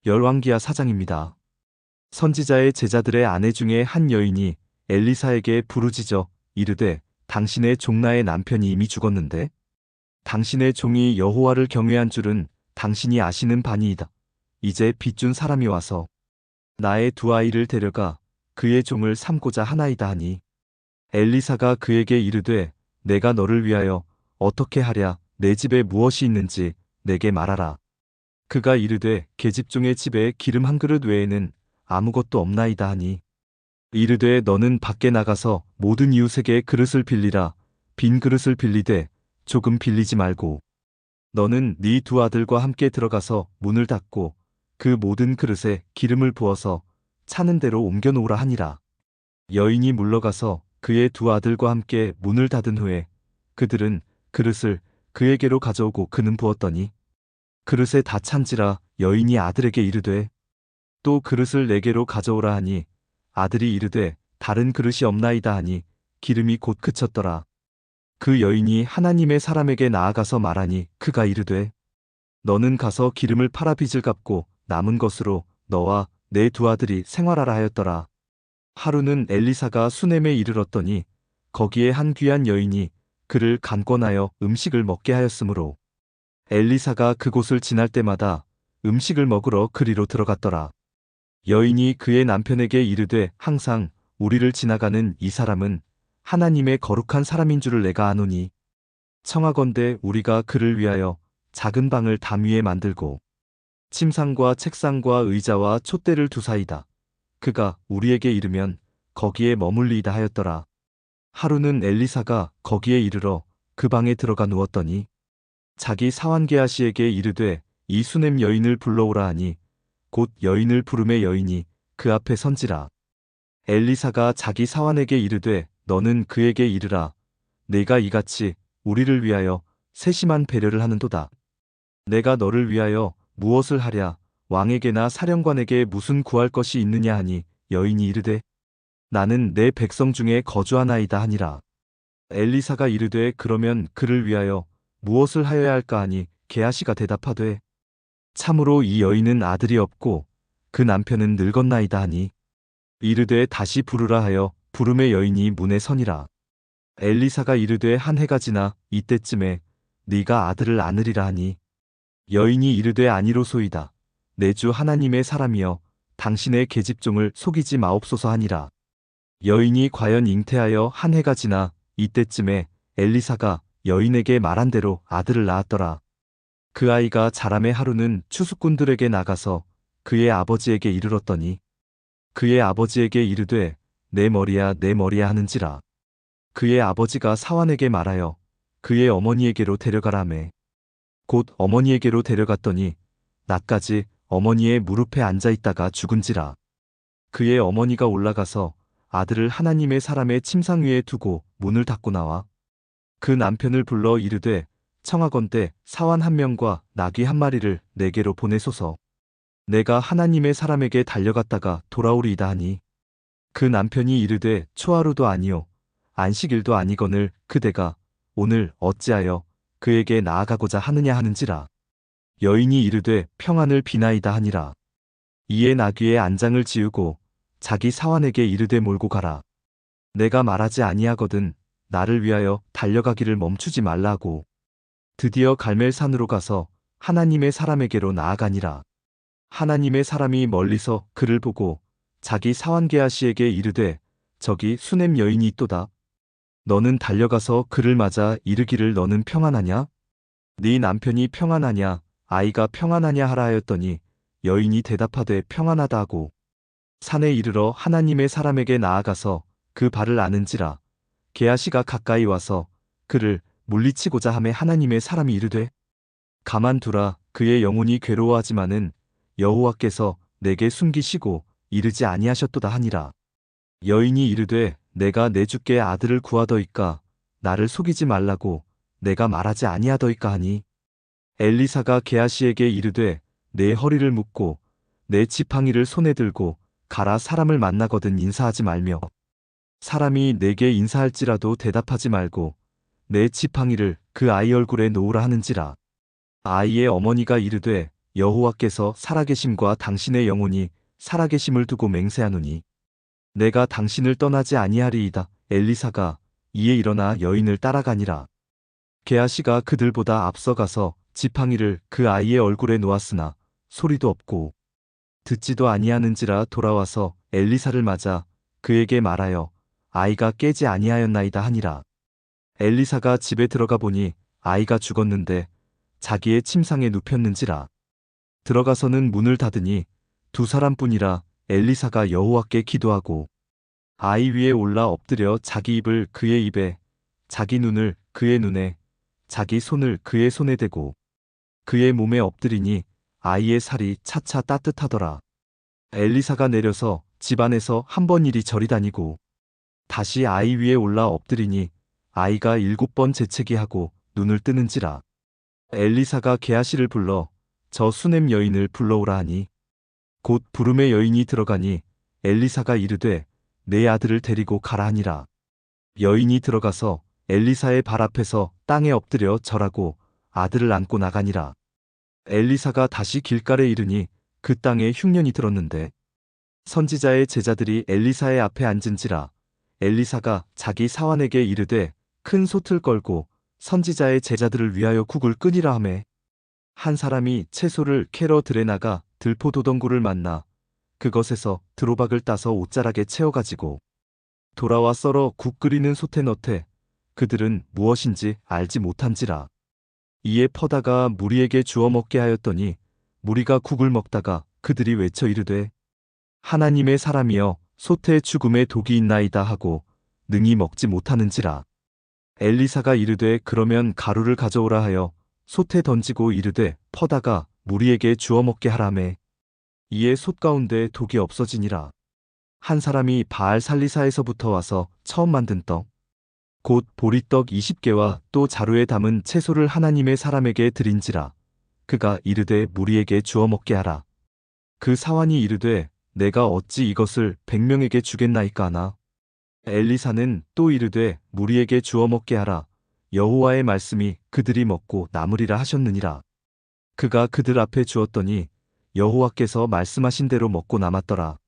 열왕기하 사장입니다. 선지자의 제자들의 아내 중에 한 여인이 엘리사에게 부르짖어 이르되 당신의 종나의 남편이 이미 죽었는데 당신의 종이 여호와를 경외한 줄은 당신이 아시는 바니이다. 이제 빚준 사람이 와서 나의 두 아이를 데려가 그의 종을 삼고자 하나이다 하니 엘리사가 그에게 이르되 내가 너를 위하여 어떻게 하랴 내 집에 무엇이 있는지 내게 말하라. 그가 이르되 계집종의 집에 기름 한 그릇 외에는 아무것도 없나이다 하니 이르되 너는 밖에 나가서 모든 이웃에게 그릇을 빌리라. 빈 그릇을 빌리되 조금 빌리지 말고 너는 네 두 아들과 함께 들어가서 문을 닫고 그 모든 그릇에 기름을 부어서 차는 대로 옮겨 놓으라 하니라. 여인이 물러가서 그의 두 아들과 함께 문을 닫은 후에 그들은 그릇을 그에게로 가져오고 그는 부었더니 그릇에 다 찬지라. 여인이 아들에게 이르되 또 그릇을 내게로 가져오라 하니 아들이 이르되 다른 그릇이 없나이다 하니 기름이 곧 그쳤더라. 그 여인이 하나님의 사람에게 나아가서 말하니 그가 이르되 너는 가서 기름을 팔아 빚을 갚고 남은 것으로 너와 내 두 아들이 생활하라 하였더라. 하루는 엘리사가 수넴에 이르렀더니 거기에 한 귀한 여인이 그를 간권하여 음식을 먹게 하였으므로 엘리사가 그곳을 지날 때마다 음식을 먹으러 그리로 들어갔더라. 여인이 그의 남편에게 이르되 항상 우리를 지나가는 이 사람은 하나님의 거룩한 사람인 줄을 내가 아노니 청하건대 우리가 그를 위하여 작은 방을 담 위에 만들고 침상과 책상과 의자와 촛대를 두사이다. 그가 우리에게 이르면 거기에 머물리이다 하였더라. 하루는 엘리사가 거기에 이르러 그 방에 들어가 누웠더니 자기 사환 게하시에게 이르되 이 수넴 여인을 불러오라 하니 곧 여인을 부르매 여인이 그 앞에 선지라. 엘리사가 자기 사환에게 이르되 너는 그에게 이르라. 내가 이같이 우리를 위하여 세심한 배려를 하는도다. 내가 너를 위하여 무엇을 하랴. 왕에게나 사령관에게 무슨 구할 것이 있느냐 하니 여인이 이르되 나는 내 백성 중에 거주하나이다 하니라. 엘리사가 이르되 그러면 그를 위하여 무엇을 하여야 할까 하니 게하시가 대답하되 참으로 이 여인은 아들이 없고 그 남편은 늙었나이다 하니 이르되 다시 부르라 하여 부름의 여인이 문에 서니라. 엘리사가 이르되 한 해가 지나 이때쯤에 네가 아들을 안으리라 하니 여인이 이르되 아니로소이다. 내 주 하나님의 사람이여 당신의 계집종을 속이지 마옵소서 하니라. 여인이 과연 잉태하여 한 해가 지나 이때쯤에 엘리사가 여인에게 말한 대로 아들을 낳았더라. 그 아이가 자라매 하루는 추수꾼들에게 나가서 그의 아버지에게 이르렀더니 그의 아버지에게 이르되 내 머리야 내 머리야 하는지라. 그의 아버지가 사환에게 말하여 그의 어머니에게로 데려가라매. 곧 어머니에게로 데려갔더니 낮까지 어머니의 무릎에 앉아 있다가 죽은지라. 그의 어머니가 올라가서 아들을 하나님의 사람의 침상 위에 두고 문을 닫고 나와 그 남편을 불러 이르되 청하건대 사환 한 명과 나귀 한 마리를 내게로 보내소서. 내가 하나님의 사람에게 달려갔다가 돌아오리이다 하니 그 남편이 이르되 초하루도 아니요 안식일도 아니거늘 그대가 오늘 어찌하여 그에게 나아가고자 하느냐 하는지라. 여인이 이르되 평안을 비나이다 하니라. 이에 나귀의 안장을 지우고 자기 사환에게 이르되 몰고 가라. 내가 말하지 아니하거든 나를 위하여 달려가기를 멈추지 말라 하고 드디어 갈멜산으로 가서 하나님의 사람에게로 나아가니라. 하나님의 사람이 멀리서 그를 보고 자기 사환 게하시에게 이르되 저기 수넴 여인이 있도다. 너는 달려가서 그를 맞아 이르기를 너는 평안하냐? 네 남편이 평안하냐? 아이가 평안하냐 하라 하였더니 여인이 대답하되 평안하다 하고 산에 이르러 하나님의 사람에게 나아가서 그 발을 아는지라. 게하시가 가까이 와서 그를 물리치고자 하매 하나님의 사람이 이르되 가만두라. 그의 영혼이 괴로워하지만은 여호와께서 내게 숨기시고 이르지 아니하셨도다 하니라. 여인이 이르되 내가 내 주께 아들을 구하더이까 나를 속이지 말라고 내가 말하지 아니하더이까 하니 엘리사가 게하시에게 이르되 내 허리를 묶고 내 지팡이를 손에 들고 가라. 사람을 만나거든 인사하지 말며 사람이 내게 인사할지라도 대답하지 말고 내 지팡이를 그 아이 얼굴에 놓으라 하는지라. 아이의 어머니가 이르되 여호와께서 살아계심과 당신의 영혼이 살아계심을 두고 맹세하노니 내가 당신을 떠나지 아니하리이다. 엘리사가 이에 일어나 여인을 따라가니라. 게하시가 그들보다 앞서가서 지팡이를 그 아이의 얼굴에 놓았으나 소리도 없고 듣지도 아니하는지라 돌아와서 엘리사를 맞아 그에게 말하여 아이가 깨지 아니하였나이다 하니라. 엘리사가 집에 들어가 보니 아이가 죽었는데 자기의 침상에 눕혔는지라. 들어가서는 문을 닫으니 두 사람뿐이라. 엘리사가 여호와께 기도하고 아이 위에 올라 엎드려 자기 입을 그의 입에, 자기 눈을 그의 눈에, 자기 손을 그의 손에 대고 그의 몸에 엎드리니 아이의 살이 차차 따뜻하더라. 엘리사가 내려서 집 안에서 한 번 이리저리 다니고 다시 아이 위에 올라 엎드리니 아이가 7번 재채기하고 눈을 뜨는지라. 엘리사가 게하시를 불러 저 수넴 여인을 불러오라 하니 곧 부름의 여인이 들어가니 엘리사가 이르되 내 아들을 데리고 가라 하니라. 여인이 들어가서 엘리사의 발 앞에서 땅에 엎드려 절하고 아들을 안고 나가니라. 엘리사가 다시 길가에 이르니 그 땅에 흉년이 들었는데 선지자의 제자들이 엘리사의 앞에 앉은지라. 엘리사가 자기 사환에게 이르되 큰 솥을 걸고 선지자의 제자들을 위하여 국을 끓이라 하매 한 사람이 채소를 캐러 들에 나가 들포도덩굴을 만나 그것에서 드로박을 따서 옷자락에 채워가지고 돌아와 썰어 국 끓이는 솥에 넣되 그들은 무엇인지 알지 못한지라. 이에 퍼다가 무리에게 주어 먹게 하였더니 무리가 국을 먹다가 그들이 외쳐 이르되 하나님의 사람이여 솥에 죽음의 독이 있나이다 하고 능히 먹지 못하는지라. 엘리사가 이르되 그러면 가루를 가져오라 하여 솥에 던지고 이르되 퍼다가 무리에게 주어 먹게 하라매 이에 솥 가운데 독이 없어지니라. 한 사람이 바알 살리사에서부터 와서 처음 만든 떡 곧 보리떡 20개와 또 자루에 담은 채소를 하나님의 사람에게 드린지라. 그가 이르되 무리에게 주어 먹게 하라. 그 사환이 이르되 내가 어찌 이것을 100명에게 주겠나이까 하나. 엘리사는 또 이르되 무리에게 주어 먹게 하라. 여호와의 말씀이 그들이 먹고 남으리라 하셨느니라. 그가 그들 앞에 주었더니 여호와께서 말씀하신 대로 먹고 남았더라.